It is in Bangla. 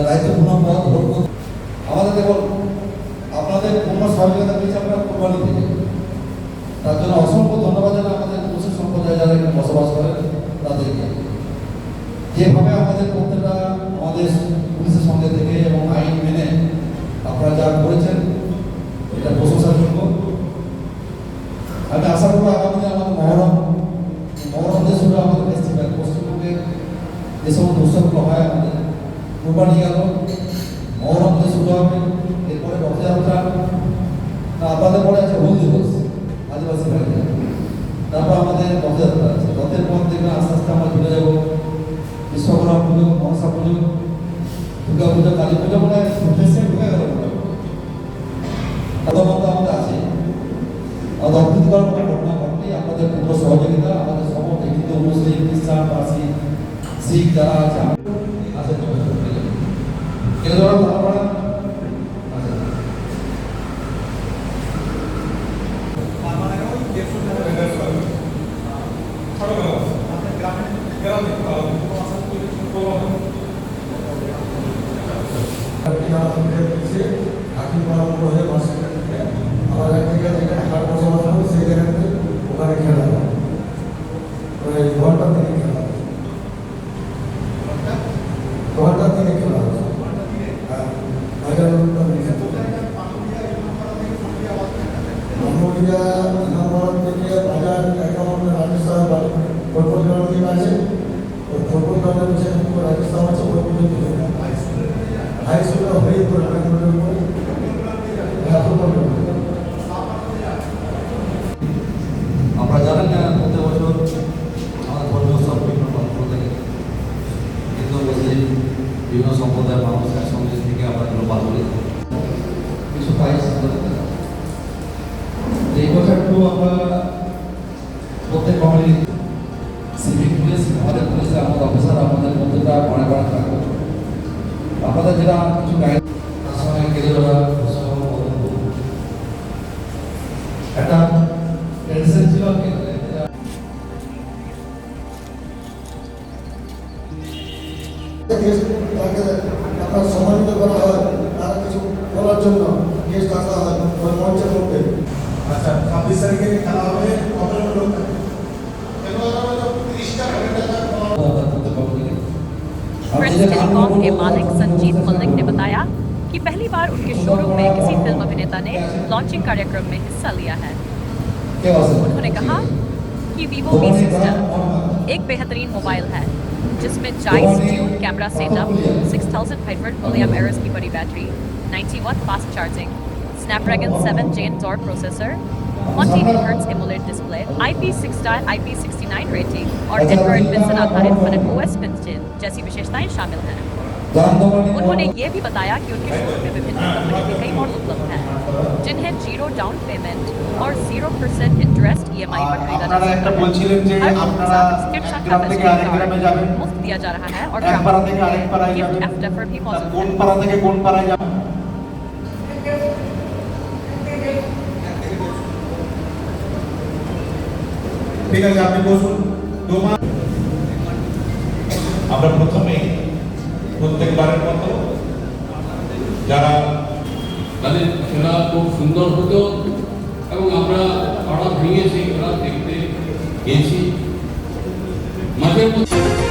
দায়িত্বপূর্ণ পদ গ্রহণ করতে আমাদের কেবল আপনাদের পূর্ণ সহযোগিতা পেয়েছে আমরা কোরবানি থেকে। তার জন্য অসংখ্য ধন্যবাদ জানাই আমাদের মুসলিম সম্প্রদায় যারা এখানে বসবাস করেন তাদেরকে। যেভাবে আমাদের প্রত্যেকটা আমাদের পুলিশের সঙ্গে থেকে এবং আইন মেনে আপনারা যা করেছেন এটা প্রশংসাযোগ্য। আমি আশা করবো আগামী আমাদের মহরম যে শুধু আমাদের ফেস্টিভ্যাল পশ্চিমবঙ্গের যে সমস্ত উৎসবগুলো হয় আমাদের কোরবানি গেল, মহরম যে শুরু হবে, এরপরে রথযাত্রা, আপনাদের পরে আছে হুল দিবস আদিবাসী ভাইদের, তারপর আমাদের রথযাত্রা আছে। রথের পর দেখবেন আস্তে আস্তে আমরা চলে যাবো বিশ্বকর্মা পুজো, মনসা পুজো, দুর্গা পুজো, কালী পুজো, মানে ঢুকে গেল প্রধানত আমাদের আছে। আমাদের অপ্রীতিকর কোনো ঘটনা ঘটলে আপনাদের পূর্ণ সহযোগিতা আমাদের সমস্ত হিন্দু মুসলিম খ্রিস্টান পার্সি শিখ যারা আছে আপনারা জানেন না প্রত্যেক বছর আমাদের ধর্মীয় উৎসব বিভিন্ন প্রান্ত থেকে হিন্দু মুসলিম বিভিন্ন সম্প্রদায়ের মানুষ একসঙ্গে থেকে আমরা এগুলো পালন করি। কিছু প্রাইজ এই বছরটু আমরা প্রত্যেক কমিউনিটি সিভিক পুলিশ, আমাদের পুলিশের আমাদের অফিসার আমাদের প্রত্যেকটা মনে করা থাকবে। আপনাদের যেটা কিছু গাইড তার সঙ্গে কেড়ে ধরা একটা ট্রেডিশন ছিল আপনার সম্মানিত করা হয়, তারা কিছু বলার জন্য গেস্ট আসা হয় ওই মঞ্চের মধ্যে। আচ্ছা, 26 তারিখে খেলা হবে, কতজন লোক থাকে? प्रेस टेलीकॉम के मालिक संजीत मलिक ने बताया कि पहली बार उनके शोरूम में किसी फिल्म अभिनेता ने लॉन्चिंग कार्यक्रम में हिस्सा लिया है। उन्होंने कहा कि Vivo V60 एक बेहतरीन मोबाइल है जिसमें Zeiss tune camera setup, 6500 mAh की बड़ी battery, 90 watt fast charging, Snapdragon 7 Gen Core processor, 120 Hz AMOLED display, IP6 star IP69 rating और एंड्रॉइड पेंसिल आधारित OS पेंसिल जैसी विशेषताएं शामिल हैं। उन्होंने ये भी बताया कि उनके शोरूम में विभिन्न कंपनी के कई मॉडल उपलब्ध हैं जिन्हें 0 डाउन पेमेंट और 0% इंटरेस्ट EMI पर खरीदा जा सकता है। हर लोगों के साथ स्किप शाखा फेस्टिवल मुफ्त दिया जा रहा है और ग्राहकों के लिए गिफ्ट एफ्टर भी मौजूद है। ঠিক আছে, আপনি বসুন। আমরা প্রথমে প্রত্যেকবারের মতো যারা তাদের খেলা খুব সুন্দর হতো এবং আমরা পাড়া ভেঙে সেই খেলা দেখতে গিয়েছি মাঝে মধ্যে।